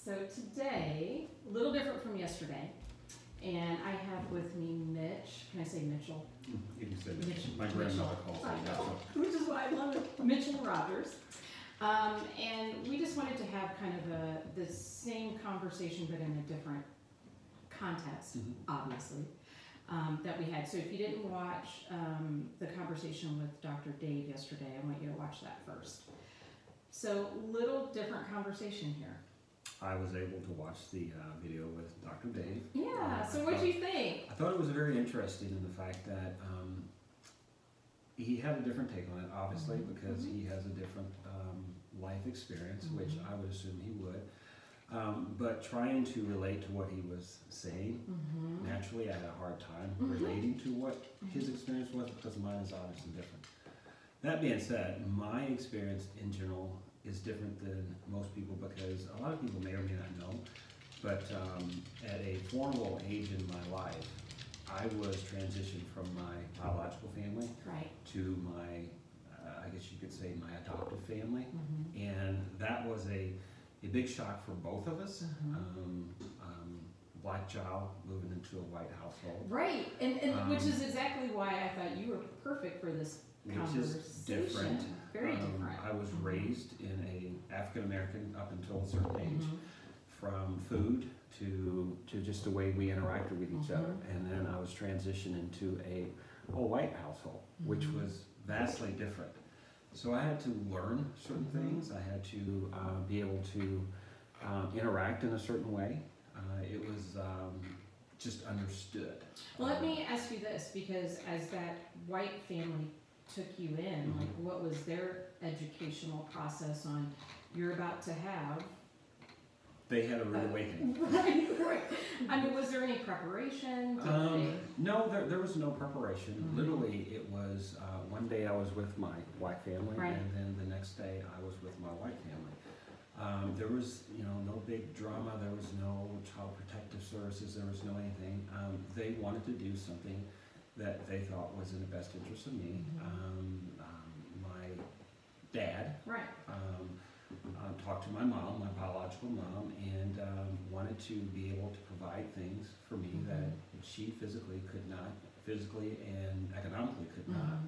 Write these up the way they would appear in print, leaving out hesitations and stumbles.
So today, a little different from yesterday, and I have with me Mitch. Can I say Mitchell? You can say Mitch. My grandmother calls me Mitchell. Which is why I love it. Mitch Rogers. And we just wanted to have kind of the same conversation, but in a different context, obviously, that we had. So if you didn't watch the conversation with Dr. Dave yesterday, I want you to watch that first. So little different conversation here. I was able to watch the video with Dr. Dave. Yeah, so what do you think? I thought it was very interesting in the fact that he had a different take on it, obviously, because he has a different life experience, which I would assume he would. But trying to relate to what he was saying, naturally I had a hard time relating to what his experience was because mine is obviously different. That being said, my experience in general is different than most people because a lot of people may or may not know, but at a formative age in my life, I was transitioned from my biological family to my, I guess you could say, my adoptive family, and that was a big shock for both of us. Black child moving into a white household. Right, and which is exactly why I thought you were perfect for this conversation. Which is different. Very different. I was raised in a African American up until a certain age, from food to just the way we interacted with each other, and then I was transitioned into a white household, which was vastly different. So I had to learn certain things. I had to be able to interact in a certain way. It was just understood. Well, let me ask you this, because as that white family took you in, like, what was their educational process on you're about to have? They had a rude awakening. Right. I mean, was there any preparation? No, there was no preparation. Literally, it was one day I was with my white family, and then the next day I was with my white family. There was, no big drama. There was no child protective services. There was no anything. They wanted to do something that they thought was in the best interest of me. My dad talked to my mom, my biological mom, and wanted to be able to provide things for me that she physically and economically could not.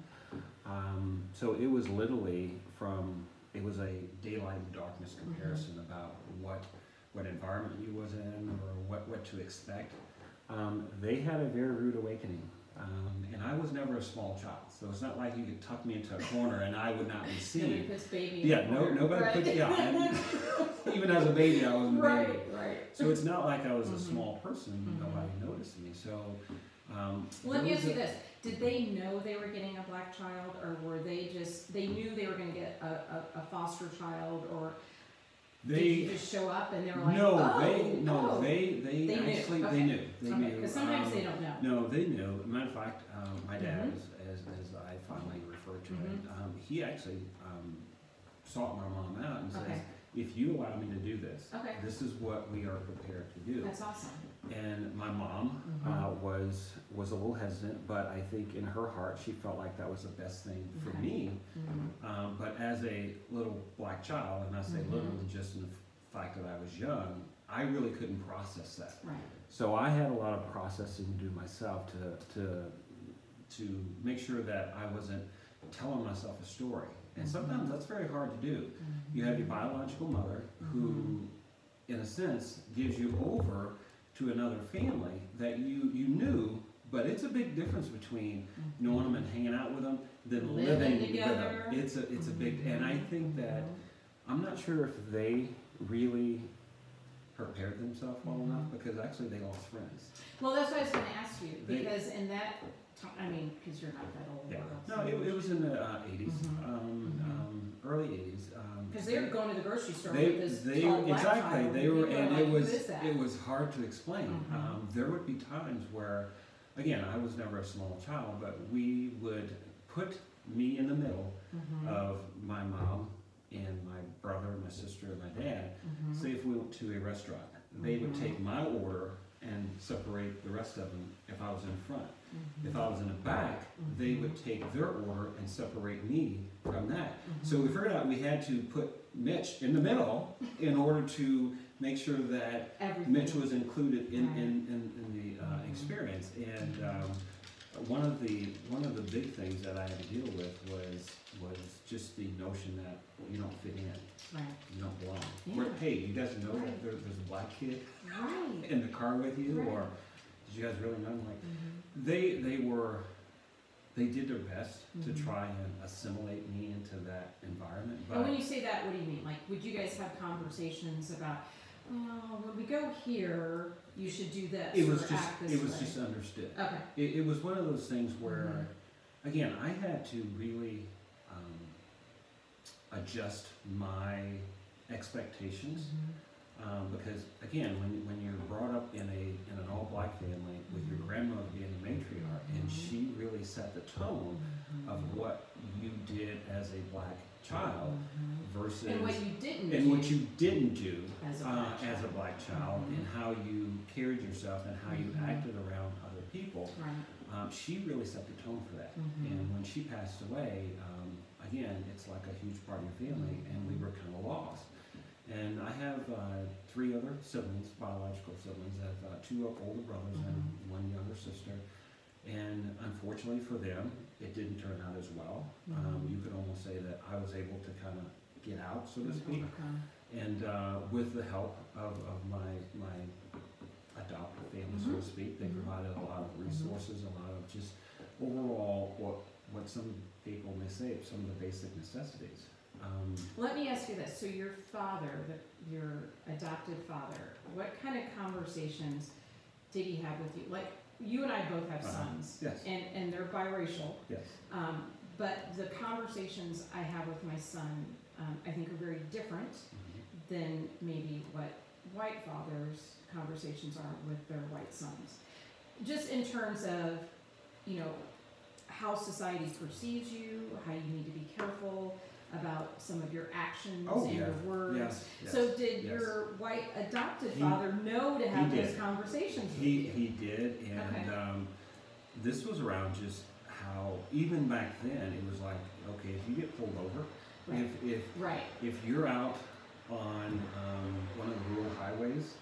So it was literally it was a daylight and darkness comparison about what environment you was in or what to expect. They had a very rude awakening. And I was never a small child, so it's not like you could tuck me into a corner and I would not be seen. Nobody puts baby nobody puts, and even as a baby, I wasn't a baby. Right. So it's not like I was a small person, nobody noticed me. So, well, let me ask you this. Did they know they were getting a black child, or were they knew they were going to get a foster child, or did you just show up and they were like, they knew. Because sometimes they don't know. No, they knew. Matter of fact, my dad, as I finally referred to it, he actually sought my mom out and says, if you allow me to do this, this is what we are prepared to do. That's awesome. And my mom was a little hesitant, but I think in her heart she felt like that was the best thing for me. But as a little black child, and I say little just in the fact that I was young, I really couldn't process that. Right. So I had a lot of processing to do myself to make sure that I wasn't telling myself a story. And sometimes that's very hard to do. You have your biological mother who, in a sense, gives you over to another family that you knew, but it's a big difference between knowing them and hanging out with them than living together. It's a big, and I think that, I'm not sure if they really prepared themselves well enough, because actually they lost friends. Well, that's what I was going to ask you, because in that time, I mean, because you're not that old. Yeah. No, it was in the 80s, early 80s. Because they were going to the grocery store with this tall black exactly. child. They were, and like, it was hard to explain. There would be times where, again, I was never a small child, but we would put me in the middle of my mom and my brother, my sister, and my dad. Say if we went to a restaurant, they would take my order and separate the rest of them if I was in front. If I was in the back, they would take their order and separate me from that. So we figured out we had to put Mitch in the middle in order to make sure that Everything. Mitch was included in, Right. in the experience. And one of the big things that I had to deal with was just the notion that you don't fit in, Right. you don't belong. Yeah. Hey, you guys know Right. that there's a black kid Right. in the car with you, Right. or did you guys really know? Like Mhm. they did their best to Mhm. try and assimilate me into that environment. And when But you say that, what do you mean? Like, would you guys have conversations about, well, when we go here, you should do this it was or just act this it was way? just understood. Okay. It was one of those things where, Mm-hmm. again, I had to really adjust my expectations. Because again, when you're brought up in an all black family with your grandmother being the matriarch, and she really set the tone of what you did as a black child versus And what you didn't and do what you didn't do as a as a black child, Mhm. and how you carried yourself and how you Mhm. acted around other people. Right. She really set the tone for that. Mhm. And when she passed away, again, it's like a huge part of your family, and we were kind of lost. And I have 3 other siblings, biological siblings. I have 2 older brothers and 1 younger sister. And unfortunately for them, it didn't turn out as well. You could almost say that I was able to kind of get out, so to speak. Overcome. And with the help of my adopted family, so to speak, they provided a lot of resources, a lot of just overall what some people may say, some of the basic necessities. Let me ask you this. So your father, your adopted father, what kind of conversations did he have with you? Like, you and I both have sons. Yes. And they're biracial. Yes. But the conversations I have with my son, I think are very different than maybe what white fathers' conversations are with their white sons. Just in terms of, you know, how society perceives you, how you need to be careful about some of your actions and your words. Yes. So did yes. your white adopted He- father know to have he those did. conversations with He you? did, and Okay. this was around just how even back then it was like, okay, if you get pulled over, Right. Right. if you're out on one of the rural highways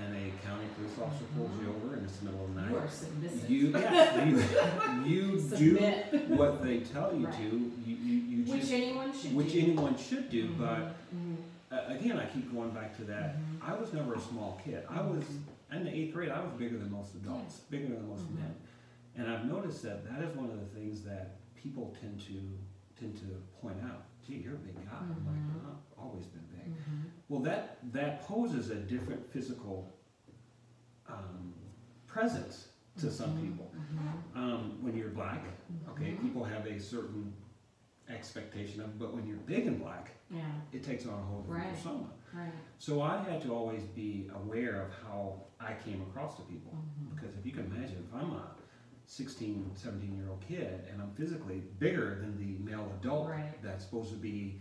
and a county police officer pulls you over and it's the middle of the You night, are submissive. you Submit. do what they tell you Right. to. You Which just, anyone should which do. anyone should do, but Mhm. again, I keep going back to that. Mhm. I was never a small kid. I was in the 8th grade. I was bigger than most adults, bigger than most Mhm. men, and I've noticed that is one of the things that people tend to point out. Gee, you're a big guy. I'm like, Mhm. I've always been big. Mhm. Well, that poses a different physical presence to some Mhm. people. When you're black, okay, Mhm. people have a certain expectation of, but when you're big and black, Yeah. it takes on a whole different Right. persona. Right. So I had to always be aware of how I came across to people. Mhm. Because if you can imagine, if I'm a 16, 17-year-old kid and I'm physically bigger than the male adult Right. that's supposed to be,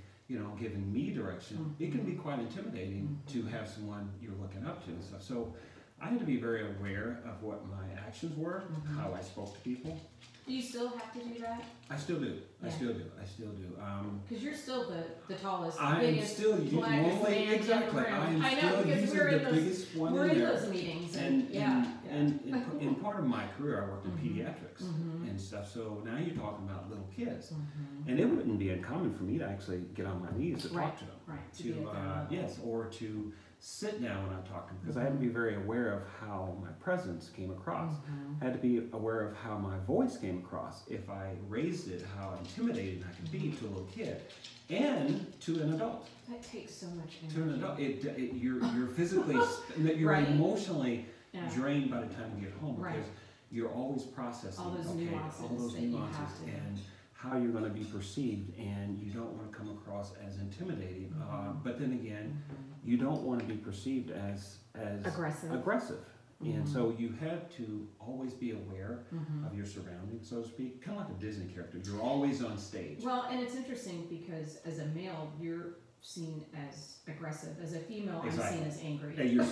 giving me direction, it can be quite intimidating to have someone you're looking up to and stuff. So I had to be very aware of what my actions were, Mhm. how I spoke to people. Do you still have to do that? I still do. I Yeah. still do. Because you're still the tallest, I am biggest, still blackest normally man in exactly. the room. I am I know, still because usually we're in the those, biggest one we're in in there. those meetings, And yeah. in part of my career, I worked in Mhm. pediatrics Mhm. and stuff. So now you're talking about little kids, Mhm. and it wouldn't be uncommon for me to actually get on my knees to Right. talk to them, Right. To be at their level. yes, or to sit down when I talk to them, because I had to be very aware of how my presence came across. Mhm. I had to be aware of how my voice came across. If I raised it, how intimidating I could be to a little kid and to an adult. That takes so much energy. To an adult, you're physically, you're Right. emotionally Yeah. drained by the time you get home, Right. because you're always processing All those nuances all those that you nuances have to- and how you're going to be perceived, and you don't want to come across as intimidating. Mhm. But then again, Mhm. you don't want to be perceived as Aggressive. And Mhm. so you have to always be aware Mhm. of your surroundings, so to speak, kind of like a Disney character. You're always on stage. Well, and it's interesting because as a male, you're seen as aggressive. As a female, Exactly. I'm seen as angry. Hey, you're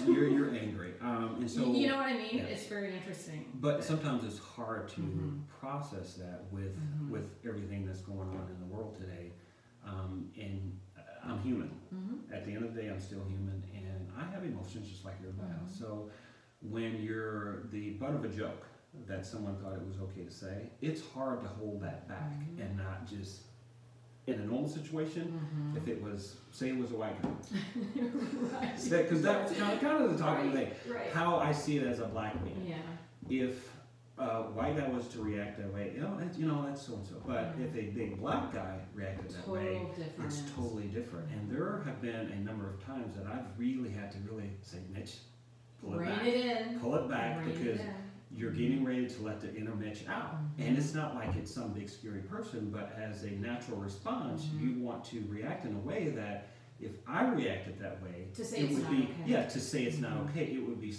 angry, and so you know what I mean? yeah. It's very interesting. But sometimes it's hard to Mhm. process that with Mhm. with everything that's going on in the world today. And I'm human. At the end of the day, I'm still human, and I have emotions just like everybody else. So when you're the butt of a joke that someone thought it was okay to say, it's hard to hold that back and not just, in a normal situation, if it was, say it was a white guy. Because that's kind of the talking thing. Right. How I see it as a black man. Yeah. If a white guy was to react that way, that's so-and-so. But if a big black guy reacted that way, it's totally different. And there have been a number of times that I've really had to really say, Mitch, pull it back. Pull it back, because you're getting ready to let the inner Mitch out. And it's not like it's some big scary person, but as a natural response, you want to react in a way that if I reacted that way, it would be, to say it's not okay, it would be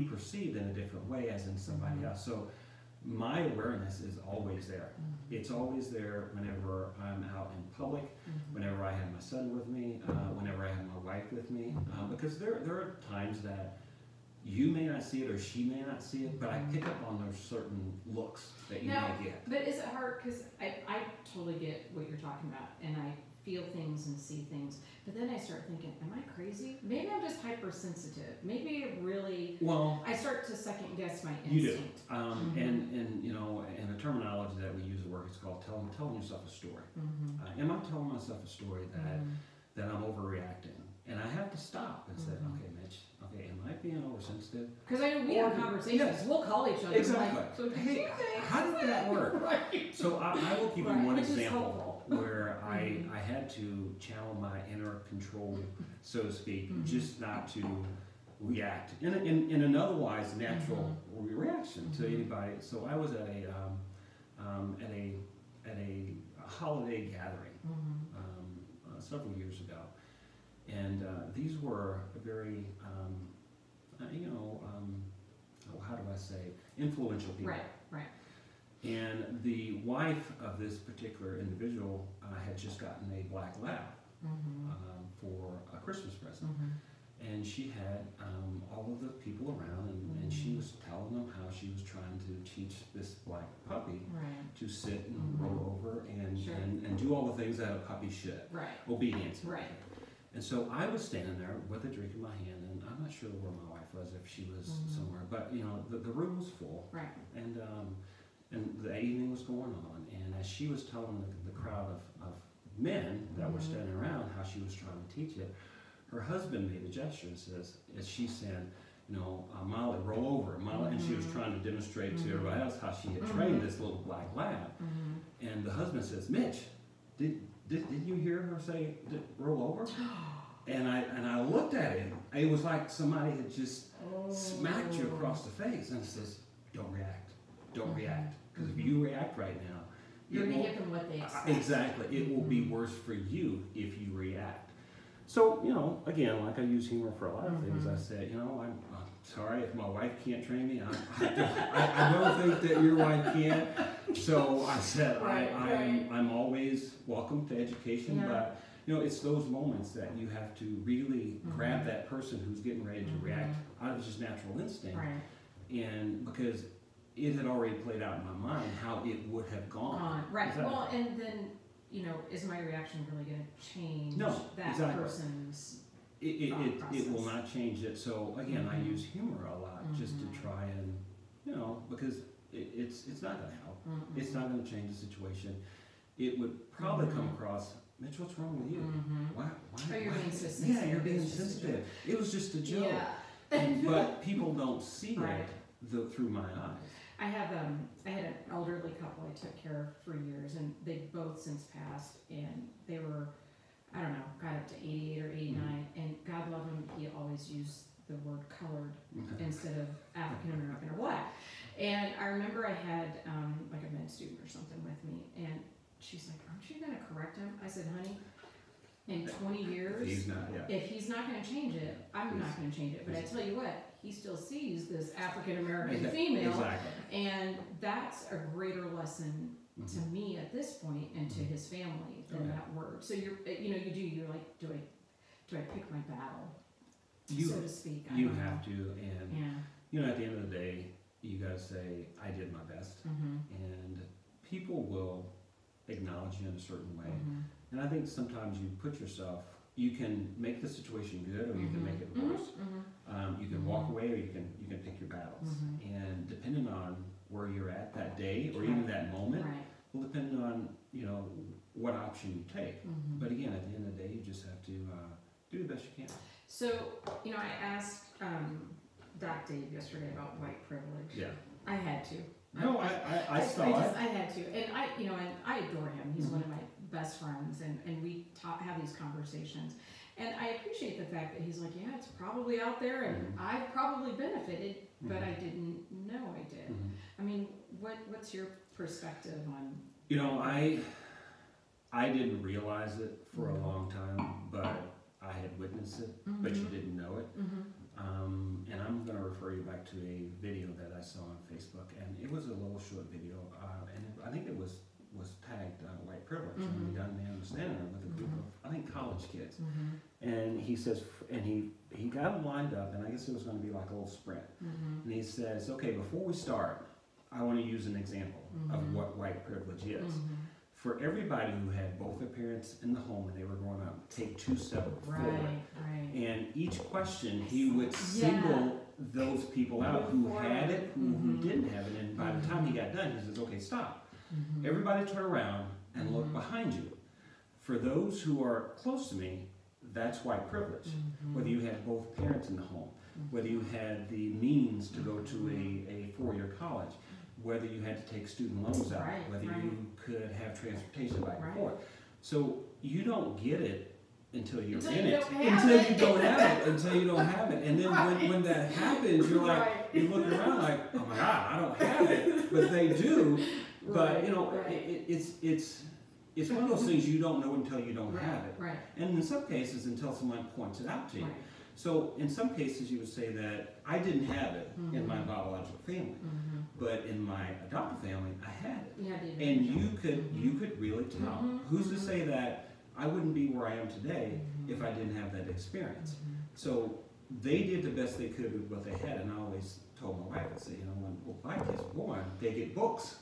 perceived in a different way as in somebody else. So my awareness is always there. It's always there whenever I'm out in public, whenever I have my son with me, whenever I have my wife with me, because there are times that you may not see it or she may not see it, but I pick up on those certain looks that you may get. But is it hard? Because I totally get what you're talking about, and I feel things and see things, but then I start thinking, am I crazy? Maybe I'm just hypersensitive. Maybe it really, I start to second guess my instinct. You do. And in the terminology that we use at work, it's called telling yourself a story. Am I telling myself a story that I'm overreacting? And I have to stop and say, okay, Mitch, am I being oversensitive? Because I know we have conversations. We'll call each other. Exactly. Like, so hey, how did that work? Right. So I will give you one example where I had to channel my inner control, so to speak, just not to react in an otherwise natural reaction to anybody. So I was at a holiday gathering several years ago. And these were very, how do I say, influential people. Right. And the wife of this particular individual had just gotten a black lab for a Christmas present. And she had all of the people around, and she was telling them how she was trying to teach this black puppy to sit and roll over and do all the things that a puppy should. Obedience. And so I was standing there with a drink in my hand, and I'm not sure where my wife was, if she was somewhere, but the room was full, and the evening was going on, and as she was telling the crowd of men that were standing around how she was trying to teach it, her husband made a gesture and says, as she said, Molly, roll over, Molly, and she was trying to demonstrate to everybody else how she had trained this little black lab, and the husband says, Mitch, did you hear her say, roll over? And I looked at him. It was like somebody had just smacked you across the face, and it says, don't react. Don't react. Because if you react right now, you're going to give them what they expect. Exactly. It will be worse for you if you react. So, again, like I use humor for a lot of things. I said, I'm sorry if my wife can't train me. I don't think that your wife can. So I said, I'm always welcome to education, but it's those moments that you have to really grab that person who's getting ready to react out of just natural instinct, and because it had already played out in my mind how it would have gone. Well, and then is my reaction really going to change that person's? It will not change it. So again, I use humor a lot just to try and because it's not going to help. It's not going to change the situation. It would probably come across, Mitch, what's wrong with you? Why? You're being sensitive. Yeah, you're being sensitive. It was just a joke. But people don't see it through my eyes. I had an elderly couple I took care of for years, and they both since passed, and they were, I don't know, got up to 88 or 89, and God love him, he always used the word colored instead of African American or black. And I remember I had like a med student or something with me, and she's like, aren't you going to correct him? I said, honey, in 20 years, if he's not going to change it, I'm not going to change it. But I tell you what, he still sees this African American female, and that's a greater lesson to me at this point and to his family than that word. So you're like, do I pick my battle, so to speak? You have to, and at the end of the day, you got to say, I did my best, and people will acknowledge you in a certain way. And I think sometimes you put yourself, you can make the situation good or you can make it worse. You can walk away or you can pick your battles. And depending on where you're at that day or even that moment, will depend on, you know, what option you take. But again, at the end of the day, you just have to do the best you can. So, you know, I asked Doc Dave yesterday about white privilege. Yeah. I had to. No, I saw it. I had to, and I adore him. He's one of my best friends, and we have these conversations. And I appreciate the fact that he's like, yeah, it's probably out there, and I've probably benefited, but I didn't know I did. I mean, what's your perspective on? You know, I didn't realize it for a long time, but I had witnessed it, but you didn't know it. And I'm going to refer you back to a video that I saw on Facebook, and it was a little short video, and I think it was tagged white privilege, and we done the understanding with a group of, I think, college kids. And he says, and he got them lined up, and I guess it was going to be like a little sprint. And he says, okay, before we start, I want to use an example of what white privilege is. For everybody who had both their parents in the home and they were growing up, take 2 steps forward. And each question, he would single those people out who had it, who didn't have it. And by the time he got done, he says, okay, stop. Everybody turn around and look behind you. For those who are close to me, that's white privilege. Whether you had both parents in the home, whether you had the means to go to a 4-year college, whether you had to take student loans out, whether you could have transportation back and forth. So you don't get it until you're in it. Until you don't have it. And then when that happens, you're like, you're looking around like, oh my God, I don't have it. But they do. But, you know, it's one of those things you don't know until you don't have it. And in some cases, until someone points it out to you. So in some cases, you would say that I didn't have it in my biological family, but in my adoptive family, I had it. And you could really tell. Who's to say that I wouldn't be where I am today if I didn't have that experience? So they did the best they could with what they had, and I always told my wife, I said, you know, when black kids are born, they get books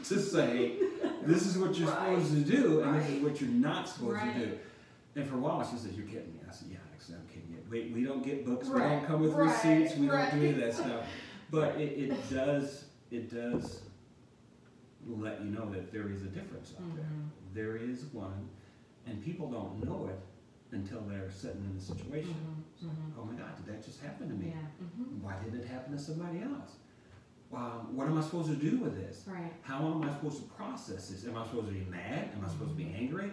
to say, this is what you're supposed to do, and this is what you're not supposed to do. And for a while, she says, you're kidding me. I said, yeah, actually, I'm kidding you. We don't get books, we don't come with receipts, we don't do any of that stuff. But it does let you know that there is a difference out there. There is one, and people don't know it until they're sitting in the situation. It's like, oh my God, did that just happen to me? Why didn't it happen to somebody else? What am I supposed to do with this? How am I supposed to process this? Am I supposed to be mad? Am I supposed to be angry?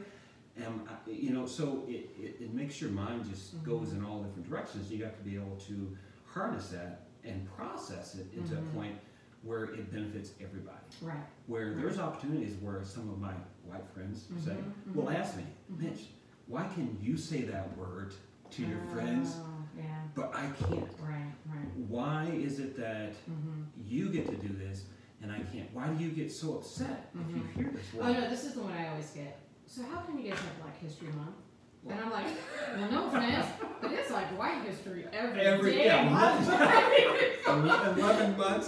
You know, so it makes your mind just goes in all different directions. You have to be able to harness that and process it into a point where it benefits everybody. Where there's opportunities where some of my white friends say, will ask me, Mitch, why can you say that word to your friends, but I can't? Why is it that you get to do this and I can't? Why do you get so upset if you hear this word? Oh no, this is the one I always get. So how come you guys have Black History Month? And I'm like, well, no offense, but it's like white history every day. 11 months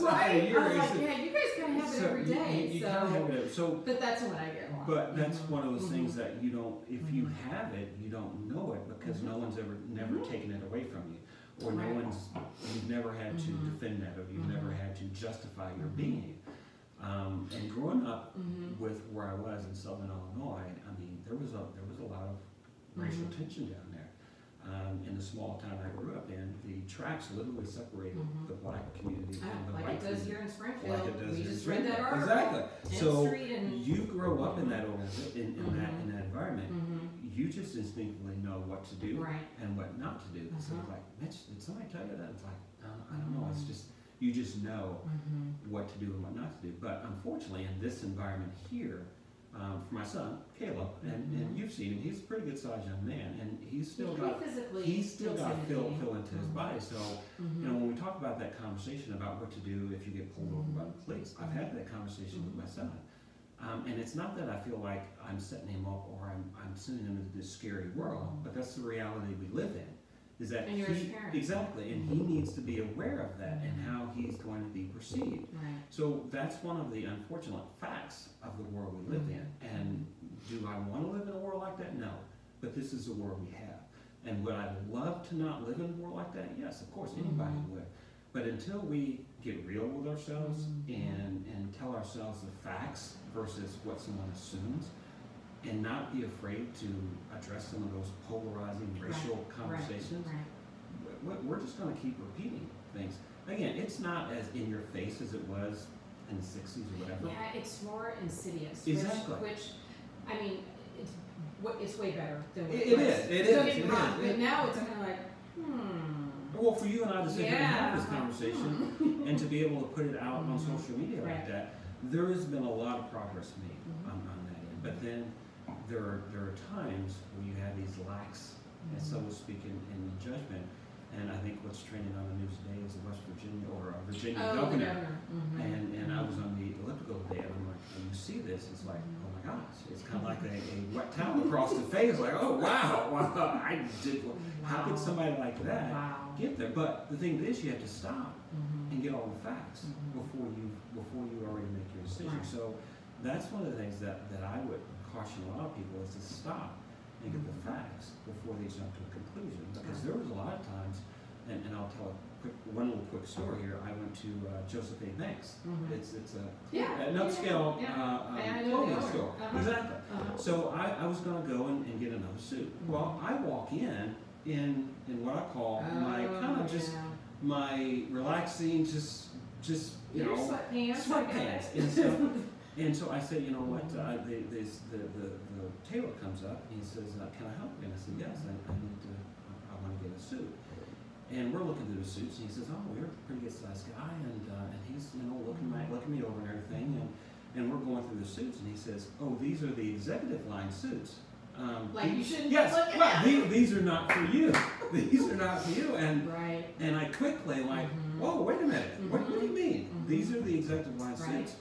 a year. I was like, yeah, you guys kind of have it every day. You kind of have it. So, but that's what I get wrong. But that's one of those things that you don't, if you have it, you don't know it because no one's never taken it away from you. Or you've never had to defend that, or you've never had to justify your being. And growing up with where I was in Southern Illinois, I mean, there was a lot of racial tension down there. In the small town I grew up in, the tracks literally separated the black community from the white community. Like it does here in Springfield. Like it does we here in just read that Springfield. article. Exactly. So you grow up in that organization, in that environment. You just instinctively know what to do and what not to do. So it's like, Mitch, did somebody tell you that? It's like, I don't know. It's just you just know what to do and what not to do. But unfortunately, in this environment here, for my son Caleb, and you've seen him, he's a pretty good sized young man, and he's still got fill into his body. So you know, when we talk about that conversation about what to do if you get pulled over by the police, I've had that conversation with my son. And it's not that I feel like I'm setting him up or I'm sending him into this scary world, but that's the reality we live in. Is that and you're his parent. Exactly, and he needs to be aware of that and how he's going to be perceived. So that's one of the unfortunate facts of the world we live in. And do I want to live in a world like that? No. But this is the world we have. And would I love to not live in a world like that? Yes, of course, anybody would. But until we get real with ourselves and tell ourselves the facts versus what someone assumes, and not be afraid to address some of those polarizing racial conversations, we're just going to keep repeating things. Again, it's not as in your face as it was in the 60s or whatever. Yeah, it's more insidious. Exactly. Which I mean, it's way better than what it is. It is. Don't get me wrong, but now it's kind of like, Well, for you and I to sit here and have this conversation and to be able to put it out on social media like that, there has been a lot of progress made on that end. But then there are times when you have these lax, and so to speak, in judgment. And I think what's trending on the news today is the West Virginia or Virginia governor. And I was on the elliptical today, and I'm like, when you see this, it's like, oh my gosh, it's kind of like a wet towel across the face. Like, oh wow, I did. How could somebody like that get there? But the thing is, you have to stop and get all the facts before you already make your decision. So that's one of the things that I would caution a lot of people is to stop and get the facts before they jump to a conclusion. Because there was a lot of times, and I'll tell one little quick story here. I went to Joseph A. Banks. It's a an upscale clothing store. Exactly. So I was going to go and get another suit. Well, I walk in what I call my kind of just my relaxing, just you know, sweatpants and stuff. And so I said, you know what, the tailor comes up and he says, can I help you? And I said, yes, I want to get a suit. And we're looking through the suits and he says, oh, you're a pretty good sized guy. And he's, you know, looking me over and everything. And we're going through the suits and he says, oh, these are the executive line suits. You shouldn't yes, look at well, these are not for you. These are not for you. And I quickly whoa, wait a minute. What do you mean? These are the executive line suits,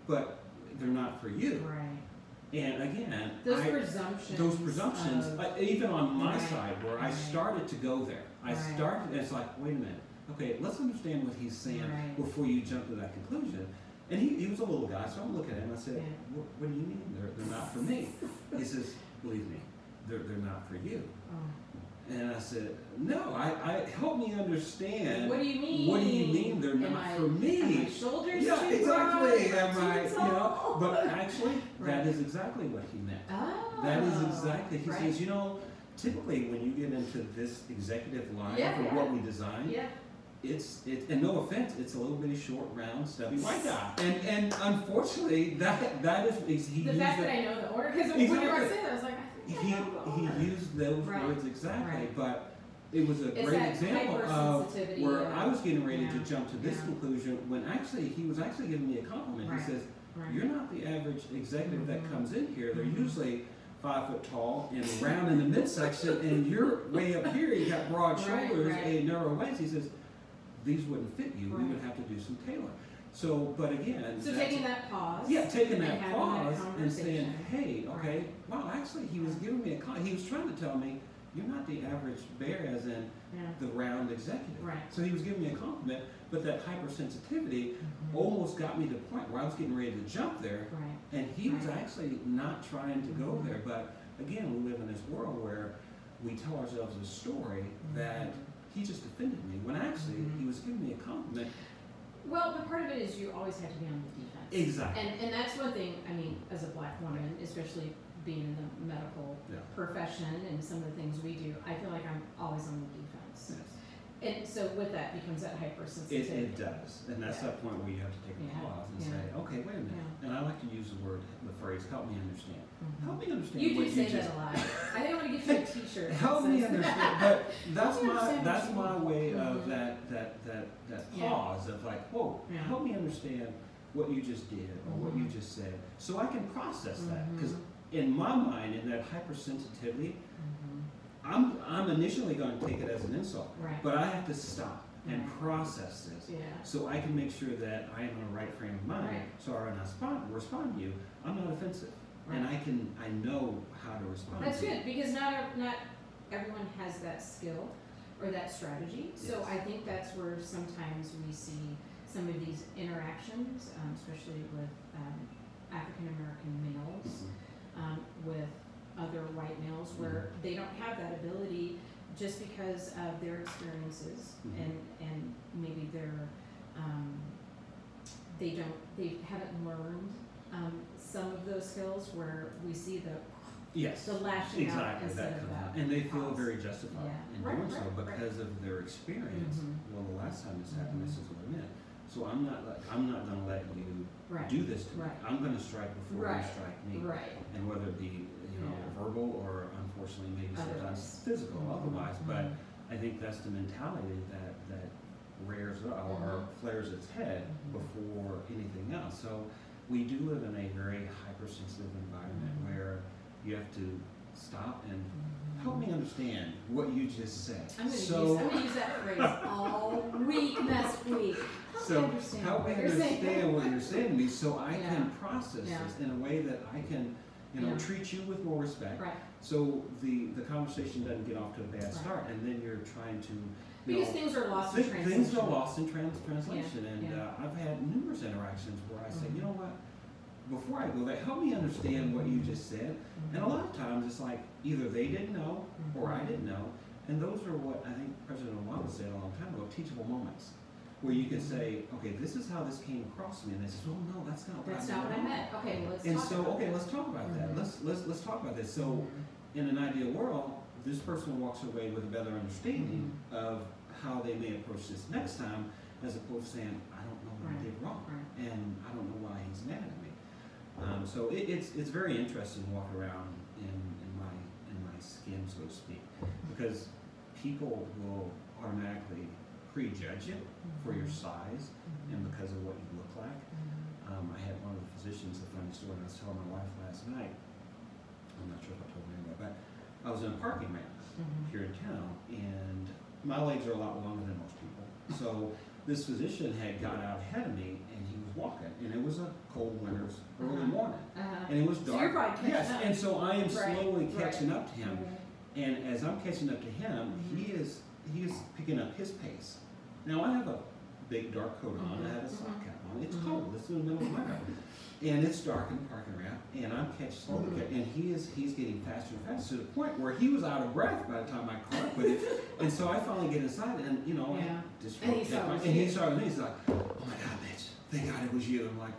but they're not for you. And again, those presumptions, even on my side, where I started to go there, and it's like, wait a minute, okay, let's understand what he's saying before you jump to that conclusion. And he was a little guy, so I'm looking at him, I said, what do you mean they're not for me? He says, believe me, they're not for you. And I said, no, I help me understand. What do you mean? What do you mean they're not for me? Am my shoulders too exactly. broad? But actually, that is exactly what he meant. That is exactly. He says, you know, typically when you get into this executive line for what we design, it's and no offense, it's a little bitty short, round, stubby white guy. And unfortunately, that is he the used fact that I know the order, because when you were saying that, I was like, he used those words exactly, but it was a great example of where I was getting ready to jump to this conclusion when actually he was actually giving me a compliment. He says, you're not the average executive that comes in here. They're usually 5 foot tall and round in the midsection, and you're way up here, you got broad shoulders and narrow waist. He says, these wouldn't fit you. We would have to do some tailoring. So, but again, so taking that pause. Yeah, taking that pause and saying, hey, okay, wow, actually he was giving me he was trying to tell me, you're not the average bear as in the round executive. So he was giving me a compliment, but that hypersensitivity almost got me to the point where I was getting ready to jump there, and he was actually not trying to go there. But again, we live in this world where we tell ourselves a story that he just offended me, when actually he was giving me a compliment. Well, but part of it is you always have to be on the defense. Exactly. And that's one thing, I mean, as a black woman, especially being in the medical profession and some of the things we do, I feel like I'm always on the defense. And so with that becomes that hypersensitivity. It does. And that's that point where you have to take a pause and say, okay, wait a minute. And I like to use the phrase, help me understand. Help me understand you what do say that a lot. I think I'm going to get you a t-shirt. Help me understand. But that's my way of that pause of like, whoa, help me understand what you just did or what you just said, so I can process that. Because in my mind, in that hypersensitivity, I'm initially going to take it as an insult, but I have to stop and process this, so I can make sure that I am in the right frame of mind. So when I respond to you, I'm not offensive, and I know how to respond. That's good, because not everyone has that skill or that strategy. So I think that's where sometimes we see some of these interactions, especially with African American males. with other white males where they don't have that ability just because of their experiences and maybe they haven't learned some of those skills where we see the lashing out instead of that. And they feel very justified in doing so right. because of their experience. Well, the last time this happened, this is what I meant. So I'm not going to let you do this to me. I'm going to strike before you strike me. And whether it be verbal or unfortunately maybe sometimes physical, otherwise. But I think that's the mentality that rears up or flares its head before anything else. So we do live in a very hypersensitive environment where you have to stop and help me understand what you just said. I'm going to use that phrase all week next week. Help me understand what you're saying to me so I can process this in a way that I can treat you with more respect. So the conversation doesn't get off to a bad start, and then you're trying to because things are lost in translation. Things are lost in translation, and I've had numerous interactions where I say, you know what, before I go there, help me understand what you just said. And a lot of times it's like either they didn't know or I didn't know, and those are what I think President Obama said a long time ago, teachable moments. Where you can say, okay, this is how this came across to me, and they say, oh no, that's not what I meant. Okay, well, let's talk about let's talk about that. Let's talk about this. So, in an ideal world, this person walks away with a better understanding of how they may approach this next time, as opposed to saying, I don't know what I did wrong, and I don't know why he's mad at me. So it's very interesting to walk around in my skin, so to speak, because people will automatically prejudge you for your size and because of what you look like. I had one of the physicians, a funny story I was telling my wife last night. I'm not sure if I told her anyway, but I was in a parking ramp here in town, and my legs are a lot longer than most people. So this physician had got out ahead of me, and he was walking, and it was a cold winter's early morning, and it was dark. So you're probably catching up. And so I am slowly catching up to him, and as I'm catching up to him, he is picking up his pace. Now I have a big dark coat on, I have a sock cap on, it's cold, it's in the middle of winter. And it's dark in the parking ramp, and I'm slowly catching, and he's getting faster and faster to the point where he was out of breath by the time I caught up with it. And so I finally get inside, and I just and he saw me, he's like, oh my God, Mitch, thank God it was you. I'm like,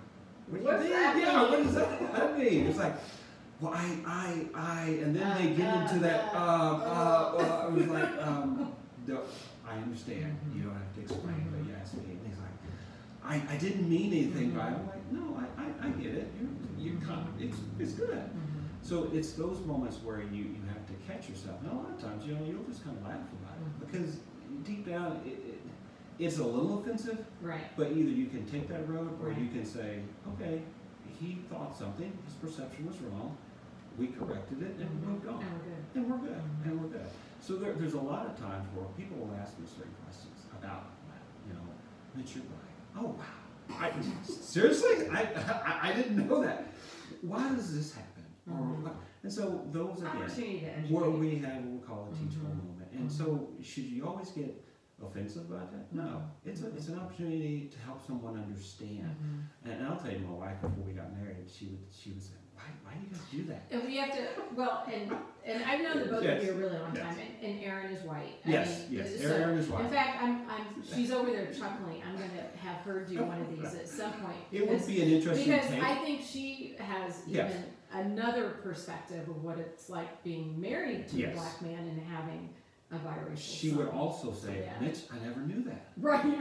what does that mean? Yeah, what does that mean? It's like, well, and then they get into that, I was like, I understand. You don't have to explain, but you asked me. And he's like, I didn't mean anything by it. I'm like, no, I get it. It's good. So it's those moments where you have to catch yourself. And a lot of times, you'll just kind of laugh about it because deep down, it's a little offensive. But either you can take that road, or you can say, okay, he thought something. His perception was wrong. We corrected it and moved on. And we're good. And we're good. So there's a lot of times where people will ask me certain questions about, Mitch, you're black. Oh, wow. Seriously? I didn't know that. Why does this happen? And so those, again, where we have what we call a teachable moment. And so should you always get offensive about that? No. It's an opportunity to help someone understand. And I'll tell you, my wife, before we got married, she would say, why do you guys do that? And we have to, and I've known the both of you a really long time, and Erin is white. Yes, Erin is white. In fact, she's over there chuckling. I'm going to have her do one of these at some point. It would be an interesting because take. I think she has even another perspective of what it's like being married to a black man and having a biracial She son. would also say, Mitch, I never knew that.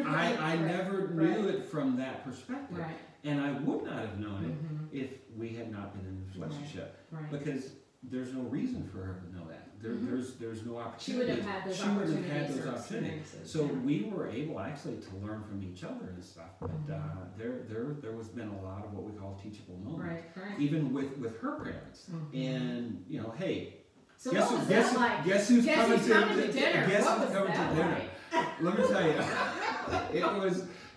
I never knew it from that perspective. And I would not have known it if we had not been in this relationship. Because there's no reason for her to know that. There's no opportunity. She wouldn't have had those opportunities. So we were able actually to learn from each other and stuff. But there was been a lot of what we call teachable moments. Even with her parents. And, hey, so guess who's coming to dinner? Guess who's coming to dinner? Let me tell you,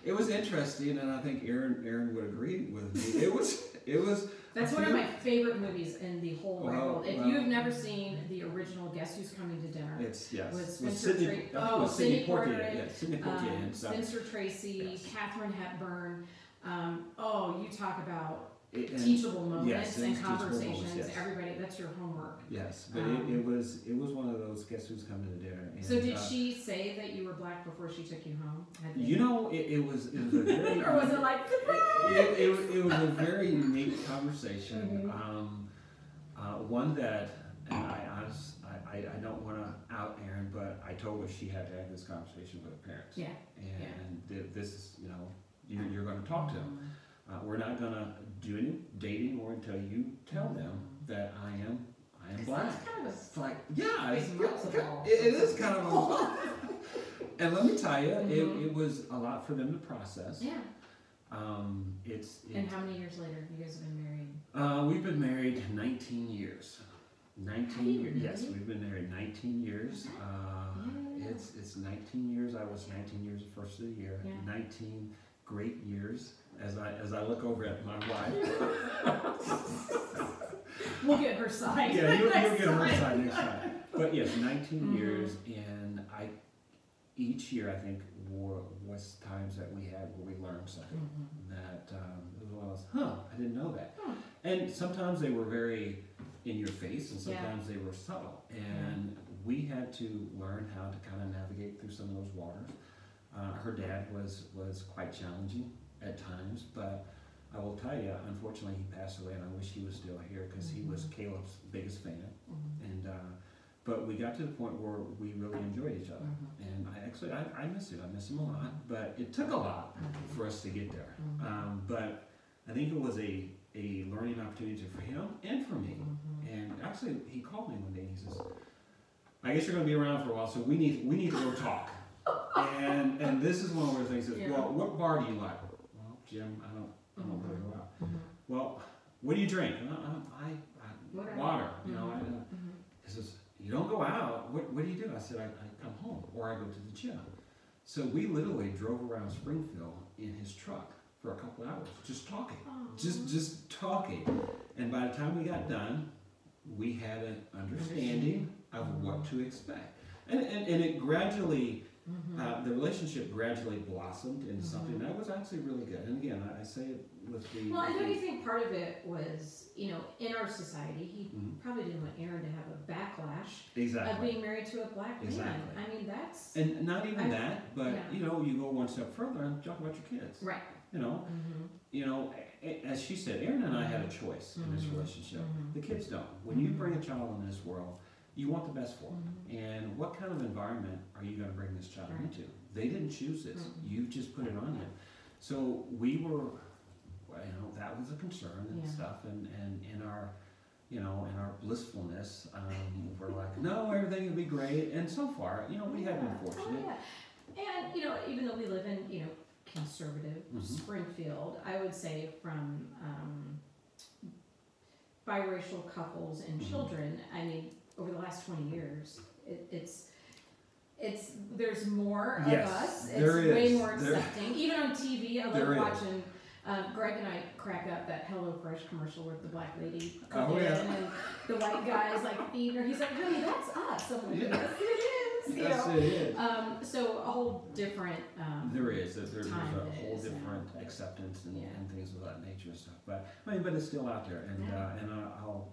it was interesting, and I think Erin would agree with me. It was. That's one of my favorite movies in the whole world. If you have never seen the original Guess Who's Coming to Dinner, with Sidney Poitier, Spencer Tracy, Katharine Hepburn. You talk about teachable moments yes, and teachable conversations. moments, yes. Everybody, that's your homework. Yes, but it was one of those guess who's coming to dinner. And, So did she say that you were black before she took you home? You know, it was a very or was it like it was a very unique conversation. One that, and I don't want to out Erin, but I told her she had to have this conversation with her parents. Yeah. And this is, you know, you're going to talk to them. We're not going to do any dating or until you tell them that I am black. That's kind of It's like, yeah, it is kind of a and let me tell you, it was a lot for them to process. Yeah. And how many years later you guys have been married? We've been married 19 years. 19 years. Yes, really? we've been married 19 years. It's 19 years. I was 19 years the first of the year. 19 great years as I look over at my wife. We'll get her side. Yeah, you'll get her side next time. But yes, 19 years, and each year I think was times that we had where we learned something that as well as, I didn't know that. And sometimes they were very in your face, and sometimes they were subtle, and we had to learn how to kind of navigate through some of those waters. Her dad was quite challenging at times, but I will tell you, unfortunately, he passed away, and I wish he was still here because he was Caleb's biggest fan. And but we got to the point where we really enjoyed each other, and I miss him. I miss him a lot, but it took a lot for us to get there. But I think it was a learning opportunity for him and for me. And actually, he called me one day and he says, "I guess you're going to be around for a while, so we need to go talk." And this is one of the things. He says, "Well, what bar do you like?" "Well, Jim, I don't really go out." "Well, what do you drink?" Water. You know. He says, "You don't go out. What do you do?" I said, I come home or I go to the gym." So we literally drove around Springfield in his truck for a couple hours, just talking, just talking. And by the time we got done, we had an understanding of what to expect. And it gradually, the relationship gradually blossomed into something that was actually really good. And again, I say it with the... Well, and don't you think part of it was, you know, in our society, he probably didn't want Erin to have a backlash of being married to a black man. I mean, that's... And not even that, but, you know, you go one step further and talk about your kids. Right. You know, as she said, Erin and I had a choice in this relationship. The kids don't. When you bring a child into this world, you want the best for them. And what kind of environment are you going to bring this child into? They didn't choose this. You just put it on them. So we were, you know, that was a concern and stuff. And in our, you know, in our blissfulness, we're like, no, everything will be great. And so far, you know, we have been fortunate. And, you know, even though we live in, you know, conservative Springfield, I would say from biracial couples and children, I mean, over the last 20 years, it's there's more of us. It's way more accepting. Even on TV, I love watching. Greg and I crack up that HelloFresh commercial with the black lady cooking and the white guy's like feeding her. He's like, "Honey, that's us." I'm like, "Yes, it is." Yes, it is. So a whole different. There's a whole different acceptance and things of that nature and stuff. But I mean, but it's still out there, and I'll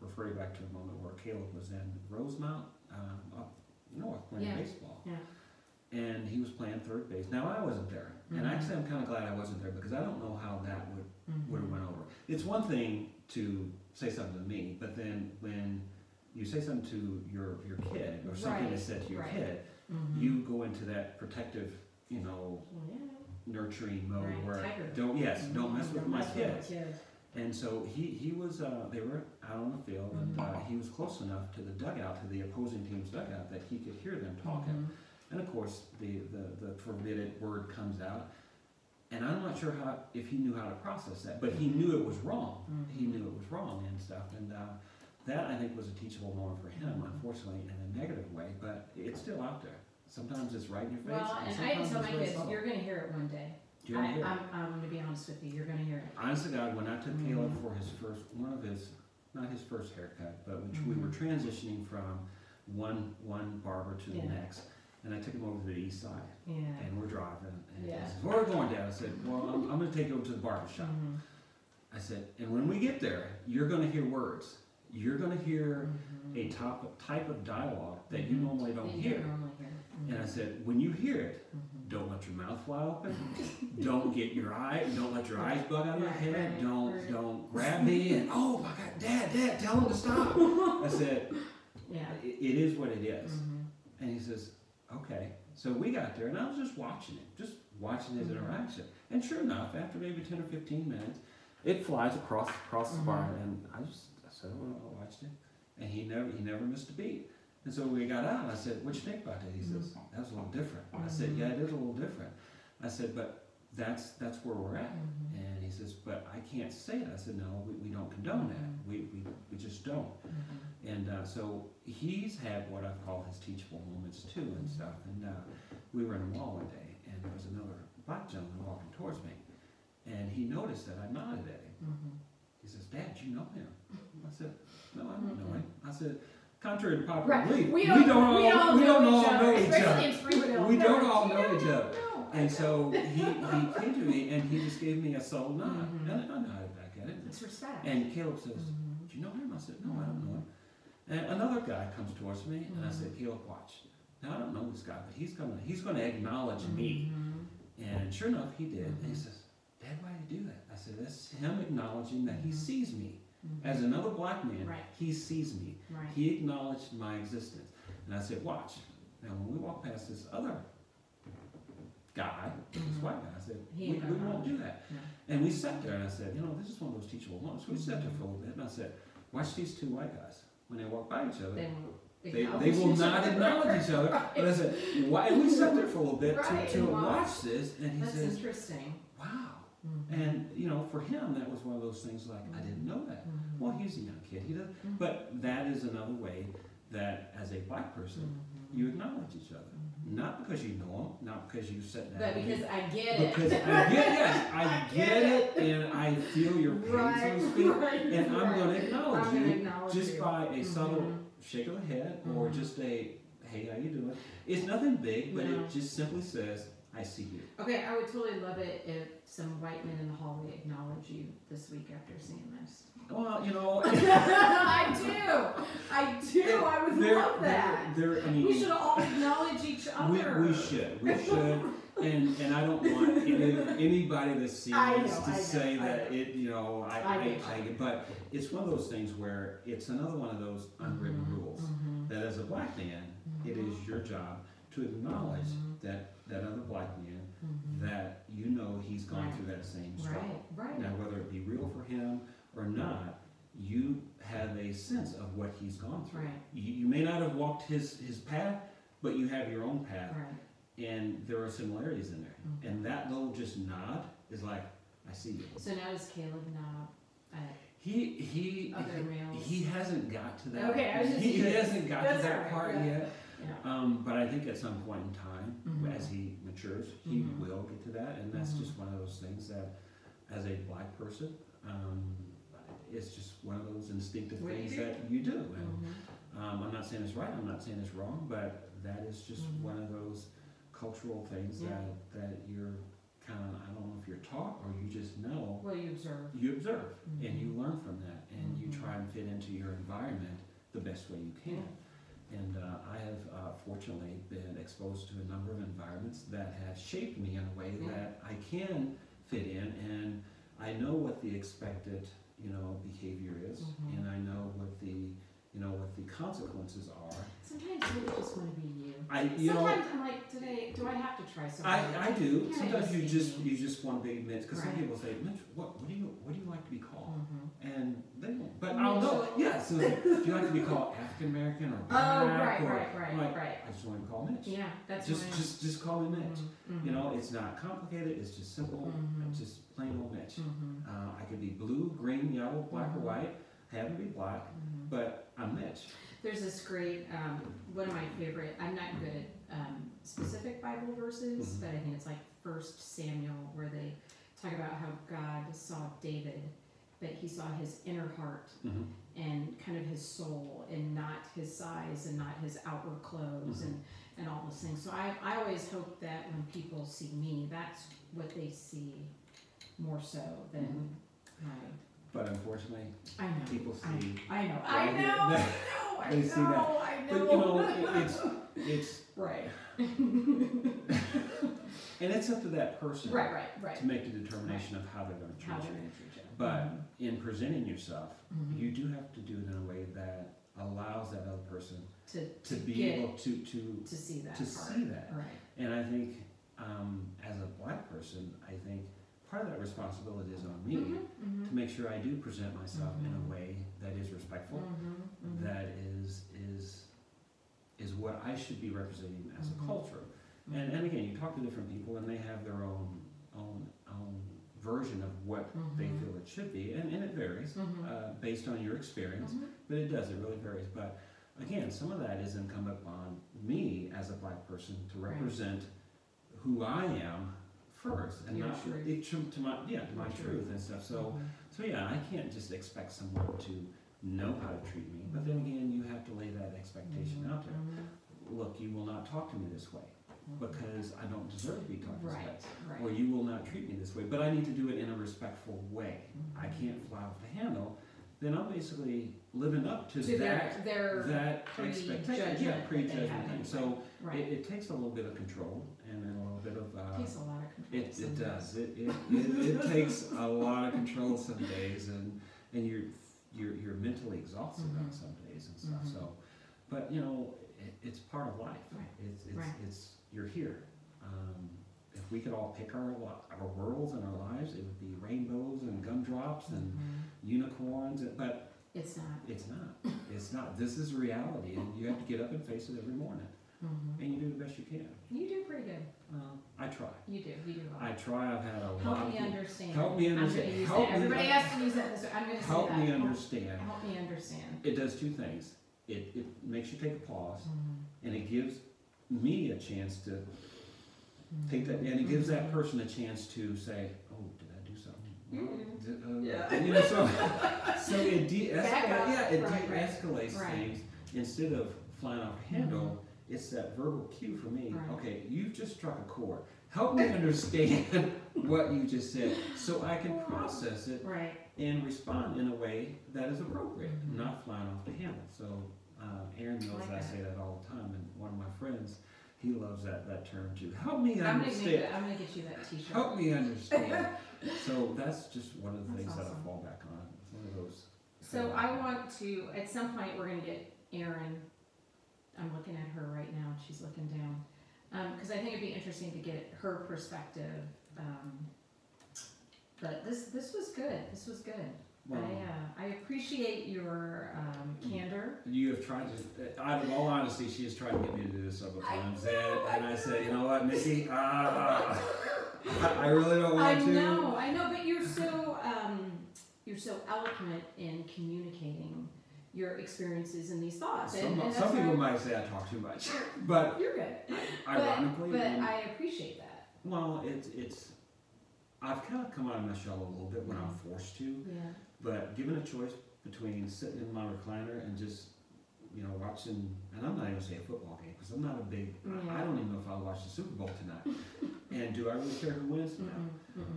refer you back to a moment where Caleb was in Rosemount, up north, playing baseball. And he was playing third base. Now I wasn't there, and actually I'm kind of glad I wasn't there because I don't know how that would have went over. It's one thing to say something to me, but then when you say something to your kid or something is said to your kid, you go into that protective, you know, nurturing mode where don't mess with my kids. And so he was, they were out on the field, and he was close enough to the dugout, to the opposing team's dugout, that he could hear them talking. And of course, the forbidden word comes out, and I'm not sure if he knew how to process that, but he knew it was wrong. He knew it was wrong and stuff, and that I think was a teachable moment for him, unfortunately, in a negative way, but it's still out there. Sometimes it's right in your face. Well, and I tell my kids, you're going to hear it one day. I'm going to be honest with you. You're going to hear it. Honest to God, when I took Caleb for his first, not his first haircut, but which we were transitioning from one barber to the next, and I took him over to the east side, and we're driving, and he says, "Where are we going, Dad?" I said, "Well, I'm going to take you over to the barber shop." I said, and when we get there, you're going to hear words. You're going to hear a type of dialogue that you normally don't hear. And I said, when you hear it, don't let your mouth fly open. Don't let your eyes bug out of your head. Don't grab me and, oh my God, Dad, tell him to stop. I said, it is what it is. And he says, okay. So we got there, and I was just watching his interaction. And sure enough, after maybe 10 or 15 minutes, it flies across the bar, and I said, well, I watched it, and he never missed a beat. And so we got out, and I said, "What'd you think about that?" He says, "That was a little different." I said, "Yeah, it is a little different." I said, "But that's where we're at." And he says, "But I can't say it." I said, "No, we don't condone that. We just don't." And so he's had what I've called his teachable moments too and stuff. And we were in a mall one day, and there was another black gentleman walking towards me, and he noticed that I nodded at him. He says, "Dad, you know him?" I said, "No, I don't know him." I said, contrary to popular belief, we don't all know each other. We don't all know each other. And so he came to me and he just gave me a subtle nod. And I nodded back at it. It's respect. And Caleb says, "Do you know him?" I said, "No, I don't know him." And another guy comes towards me and I said, "Caleb, watch. Now I don't know this guy, but he's gonna acknowledge me." And sure enough, he did. And he says, "Dad, why did you do that?" I said, "That's him acknowledging that he sees me. As another black man, he sees me. He acknowledged my existence." And I said, "Watch. Now when we walk past this other guy, this white guy," I said, we won't do that." And we sat there and I said, "This is one of those teachable moments." We sat there for a little bit and I said, "Watch these two white guys. When they walk by each other, they will not acknowledge each other." But I said, "Why?" And we sat there for a little bit to watch this. And he says, interesting. "Wow." And for him, that was one of those things like, I didn't know that. Well, he's a young kid. He doesn't. But that is another way that, as a black person, you acknowledge each other. Not because you know them, not because you sit down. But because I get it. Because I get it, and I feel your pain, so to speak, and I'm going to acknowledge you just by a subtle shake of the head or just a, "Hey, how you doing?" It's nothing big, but it just simply says, "I see you." Okay, I would totally love it if some white men in the hallway acknowledge you this week after seeing this. Well, I do. I would love that. We should all acknowledge each other. We should. And I don't want anybody that sees to say that it. But it's one of those things where it's another one of those unwritten rules that, as a black man, it is your job to acknowledge that other black man, that he's gone through that same struggle. Now, whether it be real for him or not, you have a sense of what he's gone through. You may not have walked his path, but you have your own path, and there are similarities in there. And that little just nod is like, "I see you." So now does Caleb nod at other males? He hasn't got to that. Okay, he hasn't got to that part yet. Yeah. But I think at some point in time, as he matures, he will get to that, and that's just one of those things that, as a black person, it's just one of those instinctive things that you do. And I'm not saying it's right, I'm not saying it's wrong, but that is just one of those cultural things that you're kind of, I don't know if you're taught or you just know. Well, you observe. You observe, and you learn from that, and you try and fit into your environment the best way you can. And I have fortunately been exposed to a number of environments that have shaped me in a way that I can fit in, and I know what the expected behavior is, and I know what the consequences are. Sometimes you just want to be you. Sometimes I'm like, today, do I have to try something? I do. Sometimes you just want to be Mitch, because some people say, "Mitch, what do you like to be called?" And they won't. But I'll know. Yeah. So do you like to be called African American or black? Right. I just want to be called Mitch. Yeah, that's just call me Mitch. It's not complicated. It's just simple. It's just plain old Mitch. I could be blue, green, yellow, black, or white. I happen to be black, but I'm Mitch. There's this great, one of my favorite, I'm not good at specific Bible verses, but I think it's like 1 Samuel, where they talk about how God saw David, but he saw his inner heart and kind of his soul, and not his size and not his outward clothes and all those things. So I always hope that when people see me, that's what they see more so than Right. But unfortunately, I know. people see. I know. right here, they see that. I But you know, it's right. and it's up to that person Right. to make the determination of how they're going to How treat they're you. going to treat you. But in presenting yourself, Mhm. you do have to do it in a way that allows that other person to be get- able to see that to part. see that. Right. And I think as a black person, I think part of that responsibility is on me Mhm. to make sure I do present myself in Mhm. a way that is respectful, Mhm. that is what I should be representing as Mhm. a culture. And again, you talk to different people, and they have their own version of what they Mhm. feel it should be, and it varies Mhm. based on your experience. Mhm. But it really varies. But again, some of that is incumbent upon me as a black person to Right. represent who I am first, and Your not truth. to my truth and stuff. So yeah, I can't just expect someone to know how to treat me. But then again, you have to lay that expectation out there. Look, you will not talk to me this way because I don't deserve to be talked this way. Right. Or you will not treat me this way, but I need to do it in a respectful way. I can't fly off the handle. Then I'm basically living up to that their expectation. Yeah, prejudgment thing. So right. it takes a little bit of control and then a little bit of. It takes a lot of control. It does. It takes a lot of control some days, and you're mentally exhausted on some days and stuff. Mhm. So, but you know, it's part of life. Right. It's you're here. If we could all pick our worlds and our lives, it would be rainbows and gumdrops and unicorns. But it's not. It's not. It's not. This is reality, and you have to get up and face it every morning, and you do the best you can. You do pretty good. I try. You do well. I try. I've had a lot. Help me of understand. Help me understand. I'm gonna use Help that. me Everybody has to use that. This way. I'm going to say Help that. me understand. Help me understand. It does two things. It makes you take a pause, and it gives me a chance to take that, and it gives that person a chance to say, "Oh, did I do something?" Yeah. You know, so it de-escalates. Yeah, it de-escalates Right. things instead of flying off the handle. It's that verbal cue for me. Right. Okay, you've just struck a chord. Help me understand what you just said, so I can process it and respond in a way that is appropriate, not flying off the handle. So Aaron knows I say that all the time, and one of my friends, he loves that term too. Help me understand. I'm gonna get you that T-shirt. Help me understand. So that's just one of the things that awesome. I fall back on. It's one of those. So I want to, at some point, we're gonna get Erin. I'm looking at her right now. She's looking down. Because I think it'd be interesting to get her perspective. But this was good. This was good. Well, I appreciate your candor. you have tried to, out of all honesty, she has tried to get me to do this several times. And I said, you know what, Nikki, I really don't want to. I know, but you're so eloquent in communicating your experiences and these thoughts. Some people might say I talk too much, but you're good. Ironically, but I appreciate that. Well, it's I've kind of come out of my shell a little bit when I'm forced to. Yeah. But given a choice between sitting in my recliner and just, you know, watching, and I'm not even saying a football game because I'm not a big. I don't even know if I'll watch the Super Bowl tonight. And do I really care who wins? No.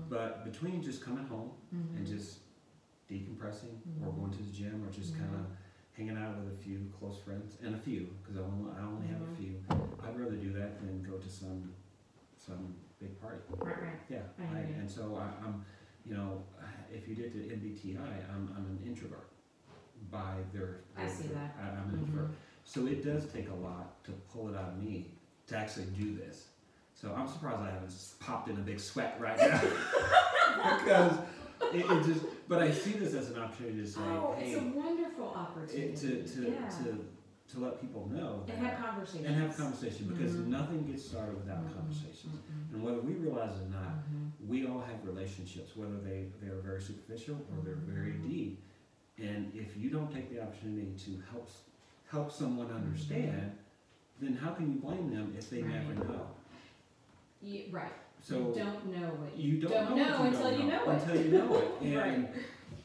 But between just coming home and just decompressing, or going to the gym, or just kind of hanging out with a few close friends, and a few, because I only have a few. I'd rather do that than go to some big party. Right. Yeah, and so I'm, you know, if you did the MBTI, I'm an introvert. By their I see that. I'm an introvert. So it does take a lot to pull it out of me to actually do this. So I'm surprised I haven't popped in a big sweat right now because it just. But I see this as an opportunity to say, hey, it's a wonderful opportunity to let people know and have conversations. And have conversation, because nothing gets started without conversations. And whether we realize it or not, we all have relationships, whether they are very superficial or they're very deep. And if you don't take the opportunity to help someone understand, then how can you blame them if they never know? Right. So you don't know what you don't know until you know it. Until you know it. And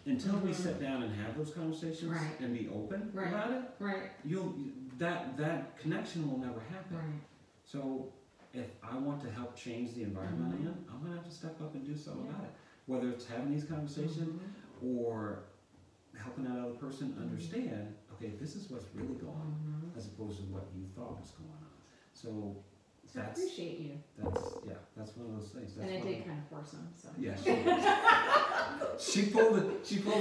until we sit down and have those conversations and be open about it, that connection will never happen. Right. So if I want to help change the environment I'm in, I'm gonna have to step up and do something about it. whether it's having these conversations or helping that other person understand, okay, this is what's really going on, as opposed to what you thought was going on. So I appreciate you. That's one of those things. And I did kind of force him. So. Yeah, she pulled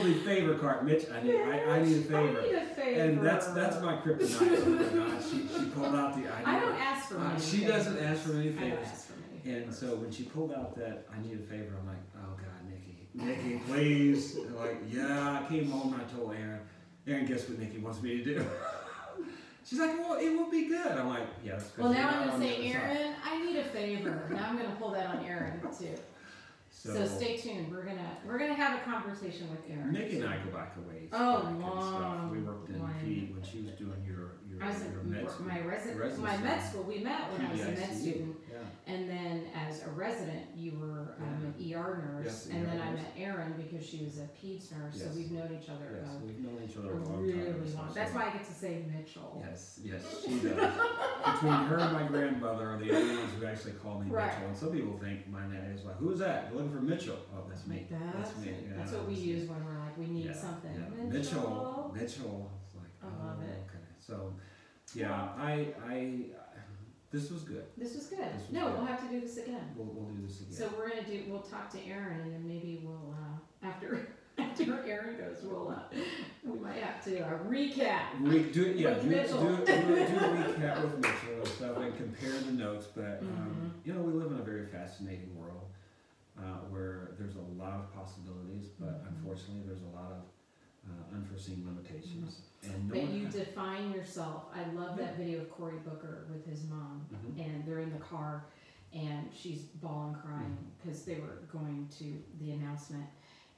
the favor card, Mitch. I need a favor. I need a favor. And that's my kryptonite. Oh my God, she pulled out the I don't ask for many she favors. doesn't ask for many favors. I don't ask for many favors. And so when she pulled out that I need a favor, I'm like, oh God, Nikki, please. Like, yeah, I came home and I told Aaron, guess what Nikki wants me to do? She's like, well, it will be good. I'm like, yeah, that's good. Well, now I'm going to say, Aaron, I need a favor. Now I'm going to pull that on Aaron, too. So stay tuned. We're gonna have a conversation with Aaron. Nikki and I go back a ways. Long. We worked in PE when she was doing your med school. My med school. We met when I was a med PDICU. student, Yeah. and then as a resident, you were an ER nurse, Yes, and ER then I nurse. met Erin because she was a peds nurse. So Yes. we've known each other Yes, we've known each other a a long really time. long. That's why I get to say Mitchell. Yes, she does. Between her and my grandmother are the only ones who actually call me Right. Mitchell. And some people think my name is like, who's that? You're looking for Mitchell. Oh, that's me. That's me. it. Yeah, That's what we use when we're like, we need something. Yeah. Mitchell. Mitchell. It's like, I love it. Okay. So, yeah, I this was good. This was good. This was No, good. we'll have to do this again. We'll do this again. So we'll talk to Aaron, and then maybe we'll after Aaron goes, we might have to recap. Do a Mitchell. recap with Mitchell and stuff and compare the notes. But you know, we live in a very fascinating world where there's a lot of possibilities, but unfortunately, there's a lot of unforeseen limitations. And But you define yourself. I love that video of Cory Booker with his mom, and they're in the car, and she's bawling, crying because they were going to the announcement.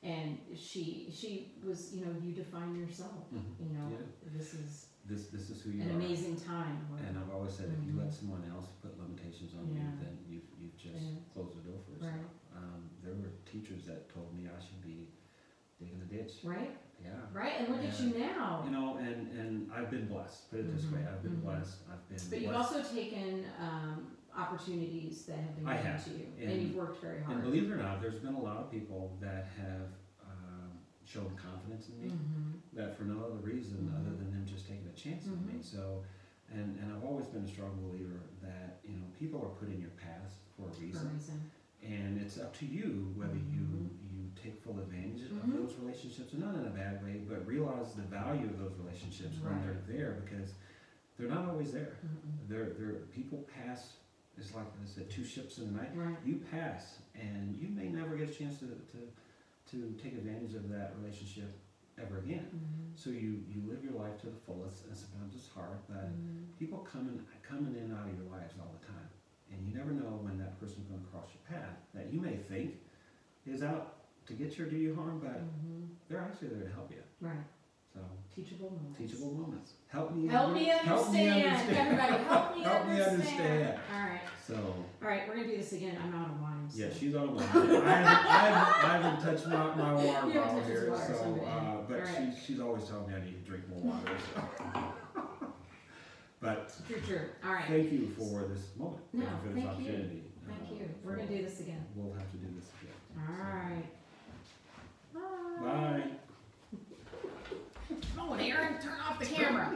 And she was, you know, you define yourself. You know, this is who you an are. amazing time. And I've always said, if you let someone else put limitations on you, then you've just closed the door for yourself. Right. There were teachers that told me I should be digging a ditch. Right. Yeah. Right. And look at you now. You know, and I've been blessed. Put it this way, I've been blessed. I've been. But you've also taken opportunities that have been given to you, and you've worked very hard. And believe it or not, there's been a lot of people that have shown confidence in me, that for no other reason other than them just taking a chance on me. So, and I've always been a strong believer that, you know, people are put in your path for a reason. And it's up to you whether you take full advantage of those relationships, and not in a bad way, but realize the value of those relationships when they're there, because they're not always there. They're people pass. It's like I said, two ships in the night. You pass, and you may never get a chance to take advantage of that relationship ever again. So you live your life to the fullest, and sometimes it's hard, but people coming in and out of your lives all the time. And you never know when that person's going to cross your path that you may think is out to get you or do you harm, but they're actually there to help you. Right. So Teachable moments. Teachable moments. Help me understand. Everybody, help me understand. All right. So. All right, we're gonna do this again. I'm out of wine. So. Yeah, she's out of wine. I haven't touched my water bottle here, but right. she's always telling me I need to drink more water. So. But true. All right. Thank you for this moment. No, thank you for this opportunity. Thank you. We're gonna do this again. We'll have to do this again. All right. Bye. Come on, Aaron, turn off the camera.